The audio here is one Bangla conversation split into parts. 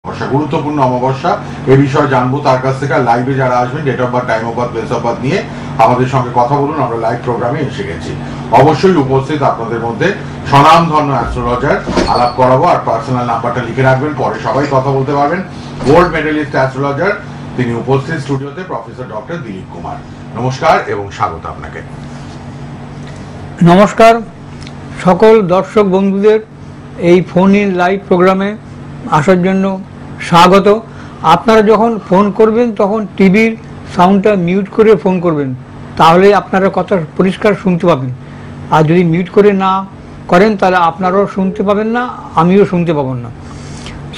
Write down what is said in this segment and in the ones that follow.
গুরুত্বপূর্ণ অমাবস্যা এ বিষয়ে জানবো তার কাছ থেকে। লাইভে যারা আসবেন date of birth, time of birth, place of birth নিয়ে আমাদের সঙ্গে কথা বলুন। আমরা লাইভ প্রোগ্রামে এসে গেছি। অবশ্যই উপস্থিত আপনাদের মধ্যে স্বনামধন্য অ্যাস্ট্রোলজার আলাপ করাবো। আর পার্সোনাল নাম্বারটা লিখে রাখবেন, পরে সবাই কথা বলতে পারবেন। গোল্ড মেডেলিস্ট অ্যাস্ট্রোলজার তিনি উপস্থিত স্টুডিওতে, প্রফেসর ডক্টর দিলীপ কুমার। নমস্কার এবং স্বাগত আপনাকে। নমস্কার সকল দর্শক বন্ধুদের এই ফোন ইন লাইভ প্রোগ্রামে আসার জন্য স্বাগত। আপনারা যখন ফোন করবেন তখন টিভির সাউন্ডটা মিউট করে ফোন করবেন, তাহলে আপনারা কথা পরিষ্কার শুনতে পাবেন। আর যদি মিউট করে না করেন তাহলে আপনারাও শুনতে পাবেন না, আমিও শুনতে পাবো না।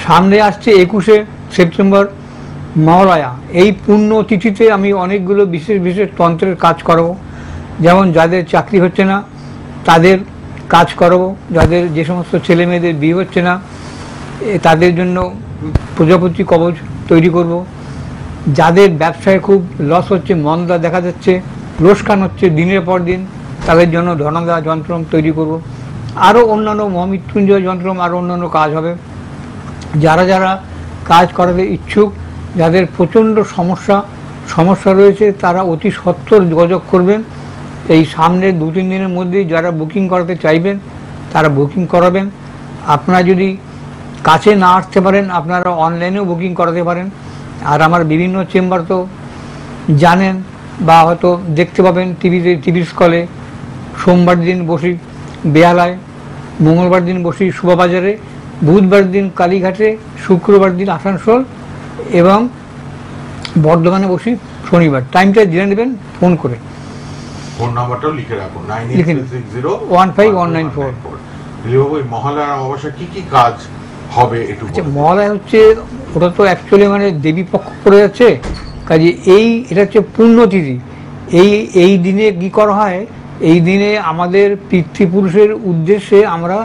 সামনে আসছে 21শে সেপ্টেম্বর মহালয়া। এই পুণ্য তিথিতে আমি অনেকগুলো বিশেষ বিশেষ তন্ত্রের কাজ করাবো। যেমন যাদের চাকরি হচ্ছে না তাদের কাজ করাবো, যাদের যে সমস্ত ছেলে মেয়েদের বিয়ে হচ্ছে না তাদের জন্য প্রজাপতি কবচ তৈরি করব, যাদের ব্যবসায় খুব লস হচ্ছে, মন্দা দেখা যাচ্ছে, লোকসান হচ্ছে দিনের পর দিন, তাদের জন্য ধনদা যন্ত্রম তৈরি করব। আরও অন্যান্য মহামৃত্যুঞ্জয় যন্ত্রম, আরও অন্যান্য কাজ হবে। যারা যারা কাজ করাতে ইচ্ছুক, যাদের প্রচণ্ড সমস্যা রয়েছে, তারা অতি সত্বর যোগাযোগ করবেন। এই সামনের 2-3 দিনের মধ্যেই যারা বুকিং করাতে চাইবেন তারা বুকিং করাবেন। আপনারা যদি কাছে না আসতে পারেন আপনারা অনলাইনেও বুকিং করাতে পারেন। আর আমার বিভিন্ন চেম্বার তো জানেন বা হয়তো দেখতে পাবেন টিভির স্কলে। সোমবার দিন বসি বেহালায়, মঙ্গলবার দিন বসি শোভাবাজারে, বুধবার দিন কালীঘাটে, শুক্রবার দিন আসানসোল এবং বর্ধমানে বসি শনিবার। টাইমটা জেনে নেবেন ফোন করে। ফোন নাম্বারটাও লিখে রাখুন 9860151194। মহালয়ার অমাবস্যা কি কি কাজ হবে একটু? মহালয়া হচ্ছে ওটা তো অ্যাকচুয়ালি মানে দেবী পক্ষ পড়ে যাচ্ছে, কাজে এটা হচ্ছে পুণ্যতিথি। এই দিনে কি করা হয়, এই দিনে আমাদের পিতৃপুরুষের উদ্দেশ্যে আমরা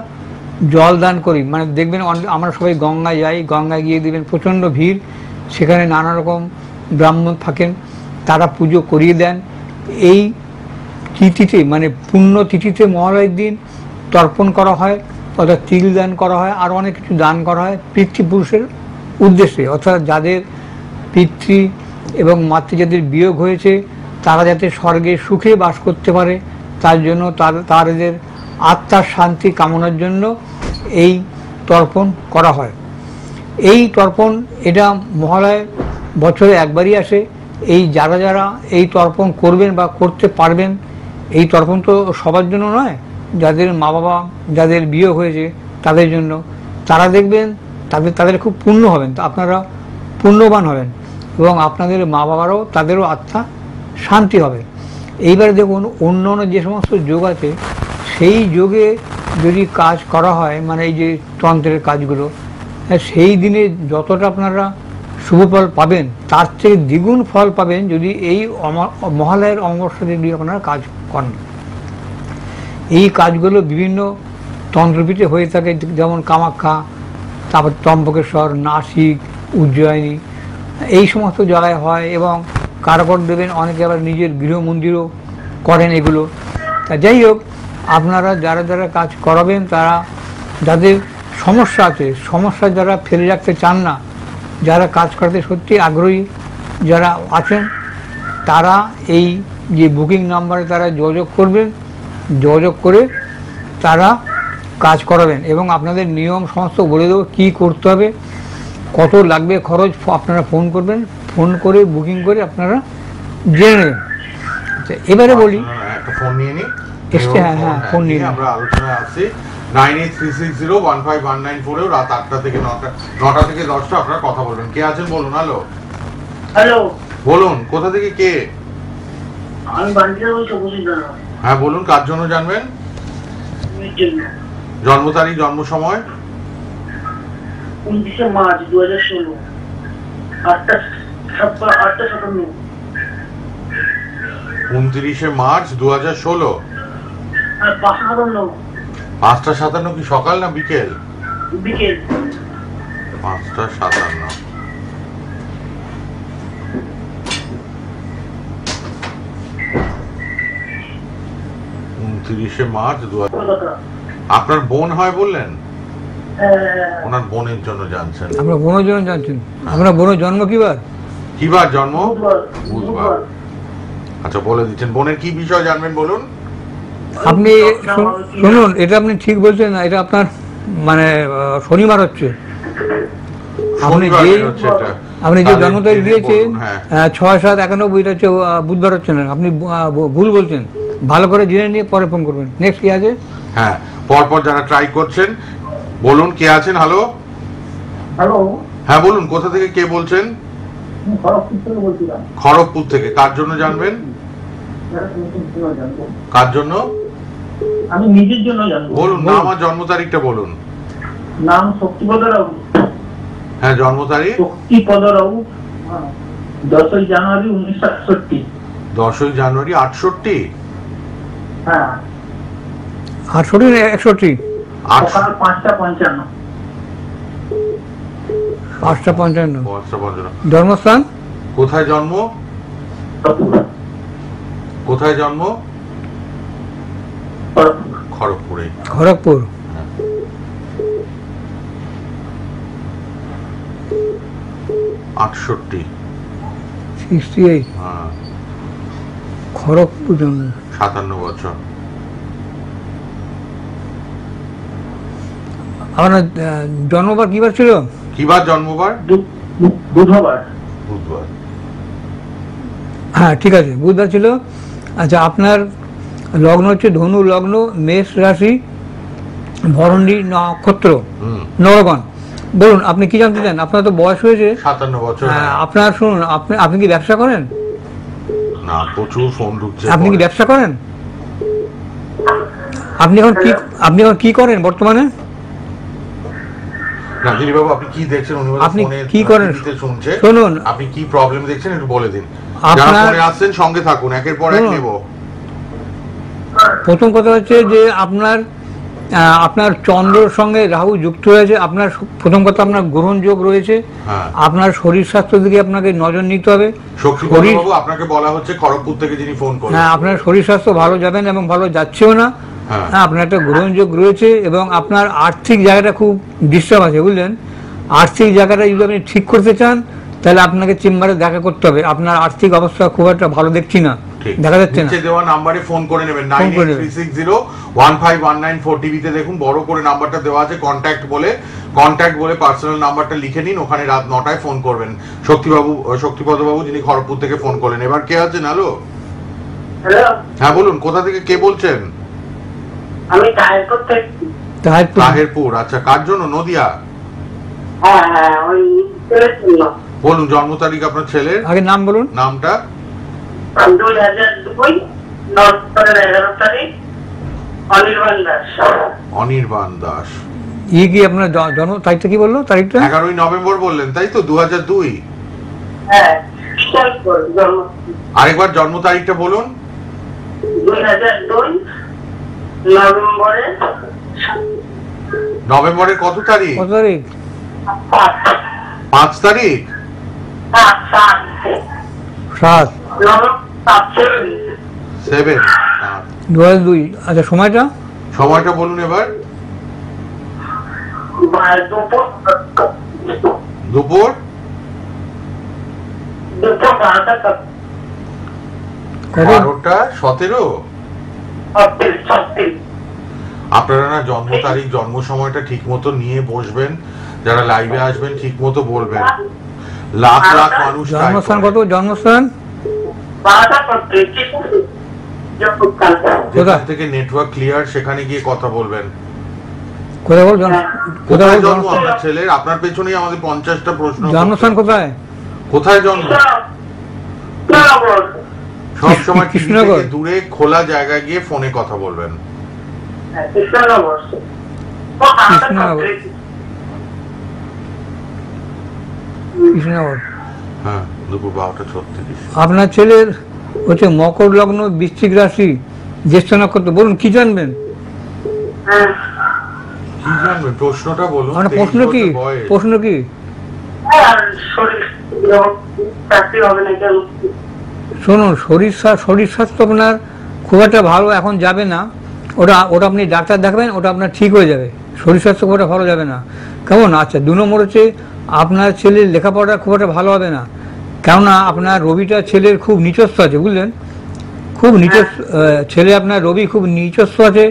জল দান করি। মানে দেখবেন আমরা সবাই গঙ্গায় যাই, গঙ্গায় গিয়ে দেখবেন প্রচণ্ড ভিড়, সেখানে নানা রকম ব্রাহ্মণ থাকেন, তারা পুজো করিয়ে দেন। এই তিথিতে মানে পুণ্য তিথিতে মহালয়ের দিন তর্পণ করা হয়, অর্থাৎ তিল দান করা হয়, আর অনেক কিছু দান করা হয় পিতৃপুরুষের উদ্দেশ্যে। অর্থাৎ যাদের পিতৃ এবং মাতৃ যাদের বিয়োগ হয়েছে তারা যাতে স্বর্গে সুখে বাস করতে পারে তার জন্য, তাদের আত্মার শান্তি কামনার জন্য এই তর্পণ করা হয়। এই তর্পণ এটা মহালয় বছরে একবারই আসে। এই যারা যারা এই তর্পণ করবেন বা করতে পারবেন, এই তর্পণ তো সবার জন্য নয়, যাদের মা বাবা যাদের বিয়ে হয়েছে তাদের জন্য, তারা দেখবেন তাদের খুব পুণ্য হবেন, আপনারা পুণ্যবান হবেন এবং আপনাদের মা বাবারও তাদেরও আত্মা শান্তি হবে। এইবারে দেখুন অন্য অন্য যে সমস্ত যোগ আছে সেই যোগে যদি কাজ করা হয়, মানে এই যে তন্ত্রের কাজগুলো, সেই দিনে যতটা আপনারা শুভ ফল পাবেন তার থেকে দ্বিগুণ ফল পাবেন যদি এই মহালয়ের অমাবস্যা যদি আপনারা কাজ করেন। এই কাজগুলো বিভিন্ন তন্ত্রপীঠে হয়ে থাকে, যেমন কামাখ্যা, তারপর ত্রম্বকেশ্বর, নাসিক, উজ্জয়িনী, এই সমস্ত জায়গায় হয়। এবং কারকর দেবেন অনেকে আবার নিজের গৃহ মন্দিরও করেন এগুলো। তা যাই হোক, আপনারা যারা যারা কাজ করাবেন তারা যাদের সমস্যা আছে, সমস্যা যারা ফেলে রাখতে চান না, যারা কাজ করতে সত্যি আগ্রহী যারা আছেন, তারা এই যে বুকিং নাম্বারে তারা যোগাযোগ করবেন, যোগাযোগ করে তারা কাজ করাবেন। এবং আপনাদের নিয়ম সমস্ত বলে দেবো কী করতে হবে, কত লাগবে খরচ, আপনারা ফোন করবেন, ফোন করে বুকিং করে আপনারা জেনে নেবেন। আচ্ছা, এবারে বলি একটা ফোন নিয়ে নিই। হ্যাঁ ফোন নিয়ে আমরা আলোচনায় আসছি 9836015194 রাত 8টা থেকে 9টা থেকে 10টা আপনারা কথা বলবেন। কে আছেন বলুন? হ্যালো হ্যালো, বলুন কোথা থেকে কে? আমি বান্ডিরা বলছি, বুঝিনা। হ্যাঁ বলুন, কার জন্য জানবেন? জন্ম তারিখ, জন্ম সময়? 29শে মার্চ 2016, 8:57। 29শে মার্চ 2016, আর 5:57। 5:57 কি সকাল না বিকেল? বিকেল 5:57। মার্চ 2000। আপনার বোন হয় বললেন? ওনার বোনের জন্য জানছেন। আপনার বোনের জন্য জানছেন? আপনার বোনের জন্ম কিবার? কিবার জন্ম? বুধবার। বুধবার। আচ্ছা বলে দিচ্ছেন, বোনের কি বিষয় জানবেন বলুন। আপনি শুনুন, এটা আপনি ঠিক বলছেন না, এটা আপনার মানে শনিবার হচ্ছে। আপনি শনিবার যে হচ্ছে এটা। আপনি যে তাহলে জন্ম তারিখ জেনে দিয়েছেন বলুন, হ্যাঁ। 6/7/91, এটা হচ্ছে বুধবার হচ্ছে না, আপনি ভুল বলছেন। ভালো করে জেনে নিয়ে পরে ফোন করবেন। নেক্সট কি আছে? হ্যাঁ, পরপর যারা ট্রাই করছেন বলুন কে আছেন। হ্যালো, হ্যালো, হ্যাঁ বলুন, কোথা থেকে কে বলছেন? খড়গপুর থেকে বলছিলাম। খড়গপুর থেকে। কার জন্য জানবেন? কার জন্য? আমি নিজের জন্য জানবো। বলুন নাম আর জন্ম তারিখটা বলুন। নাম শক্তিপদ রাউ। হ্যাঁ, জন্ম তারিখ? শক্তিপদ রাউ, 10ই জানুয়ারি 1968। 10ই জানুয়ারি 68। হ্যাঁ, 68 না 61? সকাল 5:55। 5:55। বর্ষা। জন্মস্থান? কোথায় জন্ম? কোথায় জন্ম? খড়গপুরে। খড়গপুর। হ্যাঁ। 68। 68। হ্যাঁ, খড়গপুর জন্ম। 57 বছর। আপনার জন্মবার কিবার ছিল? কিবার জন্মবার? বুধবার। বুধবার। হ্যাঁ ঠিক আছে, বুধবার ছিল। আচ্ছা, আপনার লগ্ন হচ্ছে ধনু লগ্ন, মেষ রাশি, ভরণী নক্ষত্র, নরগণ। বলুন আপনি কি জানতে চান? আপনার তো বয়স হয়েছে। 57 বছর। আপনার শুনুন, আপনি কি ব্যবসা করেন? না, প্রচুর ফোন ঢুকছে। আপনি কি ব্যবসা করেন? আপনি এখন কি করেন বর্তমানে? রাজনী বাবু, আপনি কি দেখছেন? উনি আপনি ফোনে কি করেন? টিভিতে শুনছে। শুনুন, আপনি কি প্রবলেম দেখছেন একটু বলে দিন। যারা আপনার ফোনে আসছেন সঙ্গে থাকুন, একের পর এক শুনুন। নেব। প্রথম কথা হচ্ছে যে আপনার চন্দ্রর সঙ্গে রাহু যুক্ত হয়েছে। আপনার প্রথম কথা, আপনার গ্রহণযোগ রয়েছে। হ্যাঁ। আপনার শরীর স্বাস্থ্যের দিকে আপনাকে নজর নিতে হবে। শক্তিপদ বাবু, আপনাকে বলা হচ্ছে খড়গপুর থেকে যিনি ফোন করলেন। হ্যাঁ, আপনার শরীর স্বাস্থ্য ভালো যাবেন এবং ভালো যাচ্ছেও না। হ্যাঁ। হ্যাঁ, আপনার একটা গ্রহণযোগ রয়েছে এবং আপনার আর্থিক জায়গাটা খুব ডিস্টার্ব আছে, বুঝলেন? আর্থিক জায়গাটা যদি আপনি ঠিক করতে চান তাহলে আপনাকে চেম্বারে দেখা করতে হবে। আপনার আর্থিক অবস্থা খুব একটা ভালো দেখছি না, দেখা যাচ্ছে না। নিচে দেওয়া নাম্বারে ফোন করে নেবেন, ফোন করে নেবেন। 9836015194। টিভিতে দেখুন বড় করে নাম্বারটা দেওয়া আছে, কন্ট্যাক্ট বলে পার্সোনাল নাম্বারটা লিখে নিন। ওখানে রাত 9টায় ফোন করবেন। শক্তিপদ বাবু যিনি খড়গপুর থেকে ফোন করলেন। এবার কে আছেন? হ্যালো, হ্যালো, হ্যাঁ বলুন, কোথা থেকে কে বলছেন? আমি তাহেরপুর থেকে। তাহেরপুর। আচ্ছা, কার জন্য? নদিয়া। হ্যাঁ হ্যাঁ, ওই ছেলের জন্য। বলুন জন্ম তারিখ আপনার ছেলের। আগে নাম বলুন। নামটা? 2002 নভেম্বরের 11 তারিখ, অনির্বাণ দাস। অনির্বাণ দাস। কি আপনার জন্ম তারিখটা কি বললো? তারিখটা 11ই নভেম্বর বললেন, তাই তো? 2002। হ্যাঁ, বিশাল জন্ম। আরেকবার জন্ম তারিখটা বলুন। 2002 নভেম্বরের কত তারিখ? কত তারিখ? 5 তারিখ। 7 7। 2002। আচ্ছা, সময়টা বলুন এবার। দুপুর 12টা 17। আপনারা না জন্ম তারিখ জন্ম সময়টা ঠিক মতো নিয়ে বসবেন, যারা লাইভে আসবেন ঠিক মতো বলবেন। লাখ লাখ মানুষ try জন্মস্থান করে। কত? জন্মস্থান যেখান থেকে নেটওয়ার্ক ক্লিয়ার সেখানে গিয়ে কথা বলবেন। কোথায় বল? কোথায় জন্ম আপনার ছেলের? আপনার পেছনেই আমাদের 50টা প্রশ্ন। জন্মস্থান কোথায়? কোথায় জন্ম? সব সময় কৃষ্ণনগর। দূরে খোলা জায়গায় গিয়ে ফোনে কথা বলবেন। কৃষ্ণনগর। হ্যাঁ, দুপুর 12:36। আপনার ছেলের হচ্ছে মকর লগ্ন, বৃশ্চিক রাশি, জ্যেষ্ঠ নক্ষত্র। বলুন কি জানবেন? কি জানবেন? প্রশ্নটা বলুন। আপনার প্রশ্ন 23 কি? বছর বয়স। প্রশ্ন কি? শুনুন, শরীর স্বাস্থ্য আপনার খুব একটা ভালো এখন যাবে না। ওটা আপনি ডাক্তার দেখাবেন, ওটা আপনার ঠিক হয়ে যাবে। শরীর স্বাস্থ্য খুব একটা ভালো যাবে না। কেমন? আচ্ছা, 2 নম্বর হচ্ছে আপনার ছেলের লেখাপড়া খুব একটা ভালো হবে না, কেননা আপনার রবিটা ছেলের খুব নিচস্থ আছে, বুঝলেন? খুব নিচস্থ ছেলে, আপনার রবি খুব নিচস্থ আছে,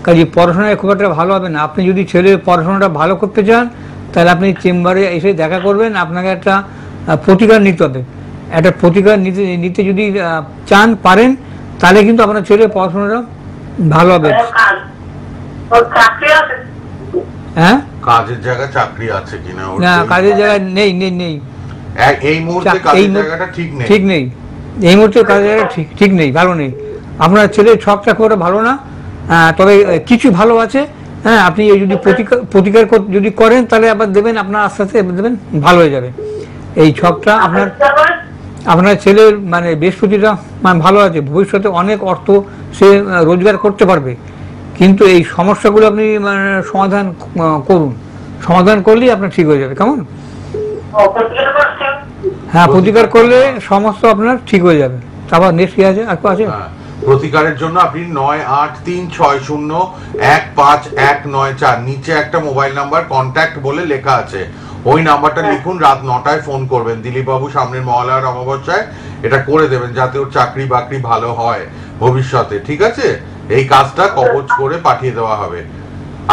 কাজে পড়াশোনায় খুব একটা ভালো হবে না। আপনি যদি ছেলের পড়াশোনাটা ভালো করতে চান তাহলে আপনি চেম্বারে এসে দেখা করবেন, আপনাকে একটা প্রতিকার নিতে হবে। একটা প্রতিকার নিতে যদি চান, পারেন, তাহলে কিন্তু আপনার ছেলের পড়াশোনাটা ভালো হবে। হ্যাঁ, কাজের জায়গা চাকরি আছে কিনা? না, কাজের জায়গা নেই নেই নেই এই মুহূর্তে কাজের জায়গাটা ঠিক নেই। ঠিক নেই, এই মুহূর্তে কাজের জায়গা ঠিক নেই, ভালো নেই। আপনার ছেলের ছকটা খুব একটা ভালো না, তবে কিছু ভালো আছে। হ্যাঁ, আপনি যদি প্রতিকার যদি করেন তাহলে আবার দেবেন, আপনার আস্তে আস্তে দেবেন, ভালো হয়ে যাবে। এই ছকটা আপনার ছেলের মানে বৃহস্পতিটা মানে ভালো আছে, ভবিষ্যতে অনেক অর্থ সে রোজগার করতে পারবে, কিন্তু এই সমস্যাগুলো আপনি মানে সমাধান করুন, সমাধান করলেই আপনার ঠিক হয়ে যাবে। কেমন? হ্যাঁ, প্রতিকার করলে সমস্ত আপনার ঠিক হয়ে যাবে। তারপর নেক্সট কি আছে? আর কি আছে? প্রতিকারের জন্য আপনি 9836015194 নিচে একটা মোবাইল নাম্বার কন্ট্যাক্ট বলে লেখা আছে, ওই নাম্বারটা লিখুন, রাত 9টায় ফোন করবেন। দিলীপ বাবু সামনের মহালয়ার অমাবস্যায় এটা করে দেবেন, যাতে ওর চাকরি বাকরি ভালো হয় ভবিষ্যতে। ঠিক আছে? এই কাজটা কবচ করে পাঠিয়ে দেওয়া হবে।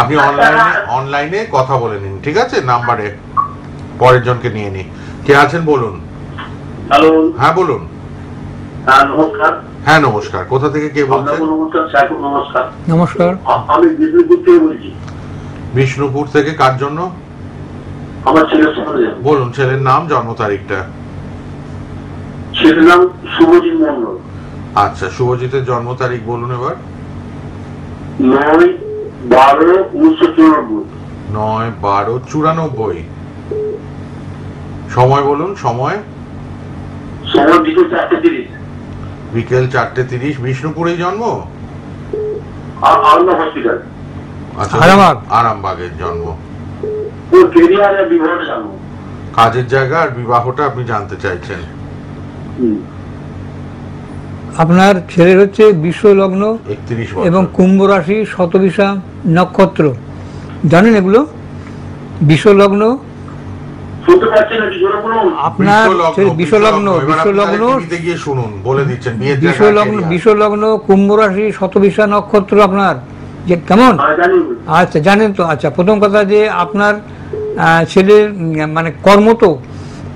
আপনি অনলাইনে কথা বলে নিন, ঠিক আছে? নাম্বারে পরের জনকে নিয়ে নিন। কে আছেন বলুন? হ্যালো। হ্যাঁ বলুন। নমস্কার। হ্যাঁ নমস্কার, কোথা থেকে কে বলছেন? নমস্কার। নমস্কার, আমি বিষ্ণুপুর থেকে বলছি। বিষ্ণুপুর থেকে কার জন্য? আমার ছেলের সম্বন্ধে বলুন, ছেলের নাম, জন্ম তারিখটা। ছেলের নাম শুভজিৎ মন্ডল। আচ্ছা, শুভজিতের জন্ম তারিখ বলুন এবার। 9/12/1994। 9/12/94। সময় বলুন, সময়। বিকেল 4:30। বিষ্ণুপুরেই জন্ম? হসপিটাল। আচ্ছা, আরামবাগের জন্ম। কাজের জায়গা আর বিবাহটা আপনি জানতে চাইছেন? আপনার ছেলের হচ্ছে বিশ্ব লগ্ন 31 এবং কুম্ভ রাশি, শতবিশা নক্ষত্র, জানেন এগুলো? বিশ্ব লগ্ন আপনার বিশ্বলগ্ন কুম্ভ রাশি, শতবিশা নক্ষত্র আপনার, যে কেমন? আচ্ছা, জানেন তো। আচ্ছা, প্রথম কথা যে আপনার ছেলের মানে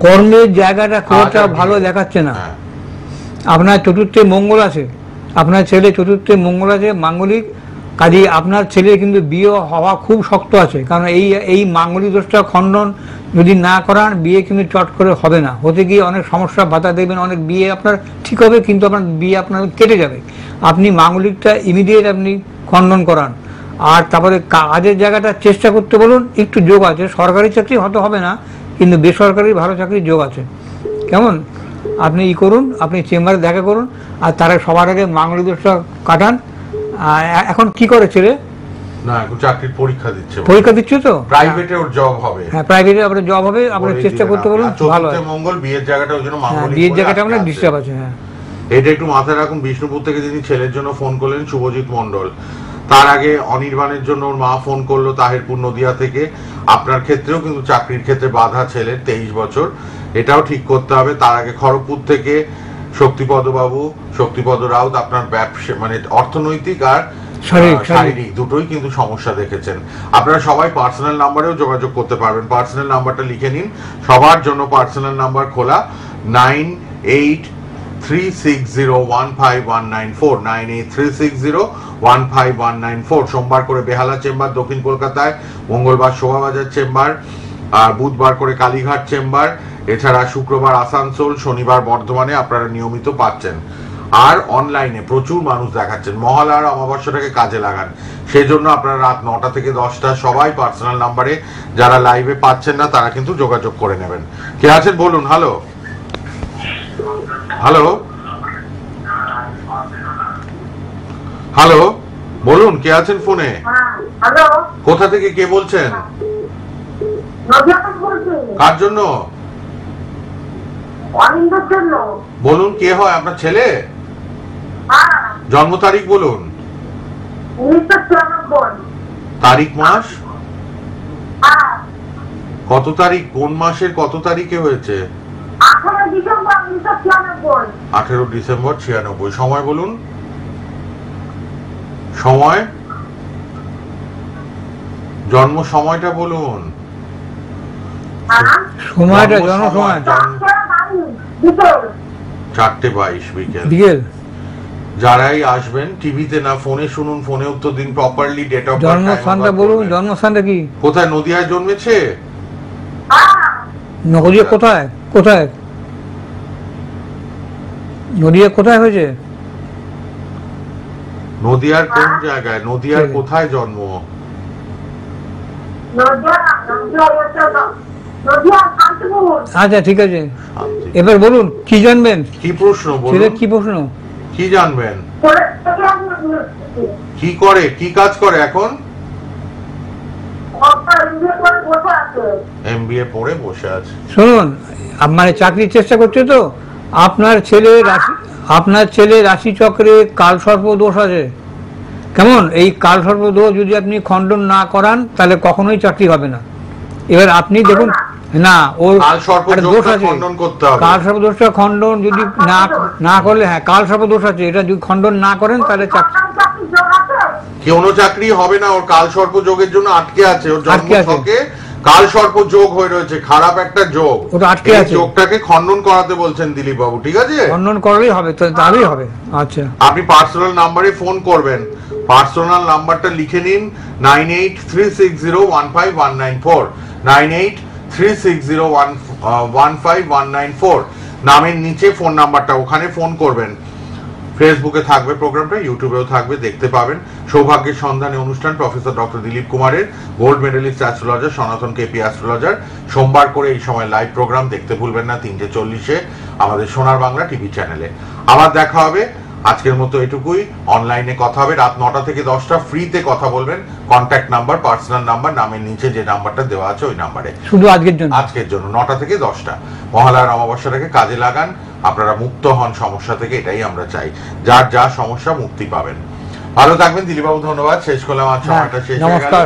কর্মের জায়গাটা খুব একটা ভালো দেখাচ্ছে না। আপনার চতুর্থে মঙ্গল আছে, আপনার ছেলে চতুর্থে মঙ্গল আছে, মাঙ্গলিক। কাজে আপনার ছেলে কিন্তু বিয়ে হওয়া খুব শক্ত আছে, কারণ এই মাঙ্গলিক দোষটা খণ্ডন যদি না করান বিয়ে কিন্তু চট করে হবে না, হতে গিয়ে অনেক সমস্যা বাধা দেবেন, অনেক বিয়ে আপনার ঠিক হবে কিন্তু আপনার বিয়ে আপনার কেটে যাবে। আপনি মাঙ্গলিকটা ইমিডিয়েট আপনি খণ্ডন করান। আর তারপরে কাজের জায়গাটা চেষ্টা করতে বলুন, একটু যোগ আছে, সরকারি চাকরি হয়তো হবে না কিন্তু বেসরকারি ভালো চাকরির যোগ আছে। কেমন? আপনি করুন, আপনি চেম্বারে দেখা করুন, আর তারা সবার আগে মাঙ্গলিক দোষটা কাটান। এখন কি করে ছেলে? না, এখন চাকরির পরীক্ষা দিচ্ছে। পরীক্ষা দিচ্ছে তো? প্রাইভেটে ওর জব হবে। হ্যাঁ, প্রাইভেটে আপনার জব হবে, আপনি চেষ্টা করতে বলুন, ভালো হয়। মঙ্গল বিয়ের জায়গাটা ওই জন্য মাঙ্গলিক, বিয়ের জায়গাটা আপনার ডিস্টার্ব আছে। হ্যাঁ, এটা একটু মাথায় রাখুন। বিষ্ণুপুর থেকে যিনি ছেলের জন্য ফোন করলেন, শুভজিৎ মন্ডল, তার আগে অনির্বাণের জন্য ওর মা ফোন করলো তাহিরপুর নদিয়া থেকে। আপনার ক্ষেত্রেও কিন্তু চাকরির ক্ষেত্রে বাধা ছেলের, 23 বছর, এটাও ঠিক করতে হবে। তার আগে খড়গপুর থেকে শক্তিপদ বাবু, শক্তিপদ রাউত, আপনার ব্যবসা মানে অর্থনৈতিক আর শারীরিক দুটোই কিন্তু সমস্যা দেখেছেন। আপনারা সবাই পার্সোনাল নাম্বারেও যোগাযোগ করতে পারবেন। পার্সোনাল নাম্বারটা লিখে নিন, সবার জন্য পার্সোনাল নাম্বার খোলা 9836015194 9836015194। সোমবার করে বেহালা চেম্বার দক্ষিণ কলকাতায়, মঙ্গলবার শোভাবাজার চেম্বার, আর বুধবার করে কালীঘাট চেম্বার, এছাড়া শুক্রবার আসানসোল, শনিবার বর্ধমানে আপনারা নিয়মিত পাচ্ছেন। আর অনলাইনে প্রচুর মানুষ দেখাচ্ছেন। মহালয়ার অমাবস্যাটাকে কাজে লাগান, সেই জন্য আপনারা রাত 9টা থেকে 10টা সবাই পার্সোনাল নাম্বারে, যারা লাইভে পাচ্ছেন না তারা কিন্তু যোগাযোগ করে নেবেন। কে আছেন বলুন? হ্যালো হ্যালো হ্যালো, বলুন কে আছেন ফোনে? কোথা থেকে কে বলছেন? কার জন্য বলুন? কে হয় আপনার ছেলে? জন্ম তারিখ বলুন। তারিখ, মাস? কত তারিখ, কোন মাসের কত তারিখে হয়েছে? 18 ডিসেম্বর 1996। 18 ডিসেম্বর 96। সময় বলুন, সময়, জন্ম সময়টা বলুন। সময়টা, জন্ম সময় 4:22 বিকেল। বিকেল। যারাই আসবেন টিভিতে না ফোনে শুনুন, ফোনে উত্তর দিন প্রপারলি। ডেট অফ জন্মস্থানটা বলুন, জন্মস্থানটা কি? কোথায়? নদিয়ায় জন্মেছে? নদিয়া কোথায়? কোথায় নদিয়া কোথায় হয়েছে? নদিয়ার কোন জায়গায়? নদিয়ার কোথায় জন্ম? আচ্ছা ঠিক আছে, শান্তি। এবার বলুন কি জানবেন? কি প্রশ্ন ছেলের বলুন? কি প্রশ্ন? কি জানবেন? কি করে, কি কাজ করে এখন? এমবিএ পড়ে বসে আছে। শুনুন, মানে চাকরির চেষ্টা করছে তো। আপনার ছেলে রাশি চক্রে কালসর্প দোষ আছে। কেমন? এই কালসর্প দোষ যদি আপনি খণ্ডন না করান তাহলে কখনোই চাকরি হবে না। এবার আপনি দেখুন না, ওর কালসর্প একটা দোষ যোগটা আছে, খণ্ডন করতে হবে। কালসর্প দোষটা খণ্ডন যদি না করলে, হ্যাঁ কালসর্প দোষ আছে, এটা যদি খণ্ডন না করেন তাহলে চাকরি, কোনো চাকরি হবে না। ওর কালসর্প যোগের জন্য আটকে আছে। ওর আটকে আছে। জন্মছকে কালসর্প যোগ হয়ে রয়েছে, খারাপ একটা যোগ। ওটা আটকে এই আছে। যোগটাকে খণ্ডন করাতে বলছেন দিলীপ বাবু, ঠিক আছে? খণ্ডন করলেই হবে, তাহলেই হবে। আচ্ছা, আপনি পার্সোনাল নাম্বারে ফোন করবেন। পার্সোনাল নাম্বারটা লিখে নিন 9836015194, 9836015194। নামের নিচে ফোন নাম্বারটা, ওখানে ফোন করবেন। ফেসবুকে থাকবে প্রোগ্রামটা, ইউটিউবেও থাকবে, দেখতে পাবেন। সৌভাগ্যের সন্ধানে অনুষ্ঠান প্রফেসর ডক্টর দিলীপ কুমারের, গোল্ড মেডেলিস্ট অ্যাস্ট্রোলজার সনাতন কেপি অ্যাস্ট্রোলজার। সোমবার করে এই সময় লাইভ প্রোগ্রাম দেখতে ভুলবেন না 3:40 আমাদের সোনার বাংলা টিভি চ্যানেলে। আবার দেখা হবে। আজকের মতো এটুকুই। অনলাইনে কথা হবে রাত 9টা থেকে 10টা। ফ্রিতে কথা বলবেন। কন্ট্যাক্ট নাম্বার, পার্সোনাল নাম্বার, নামের নিচে যে নাম্বারটা দেওয়া আছে ওই নাম্বারে। শুধু আজকের জন্য। আজকের জন্য 9টা থেকে 10টা। মহালয়ার অমাবস্যাটাকে কাজে লাগান, আপনারা মুক্ত হন সমস্যা থেকে, এটাই আমরা চাই। যার যা সমস্যা মুক্তি পাবেন। ভালো থাকবেন দিলীপবাবু, ধন্যবাদ। শেষ করলাম, আজ সময়টা শেষ হয়ে গেল। নমস্কার।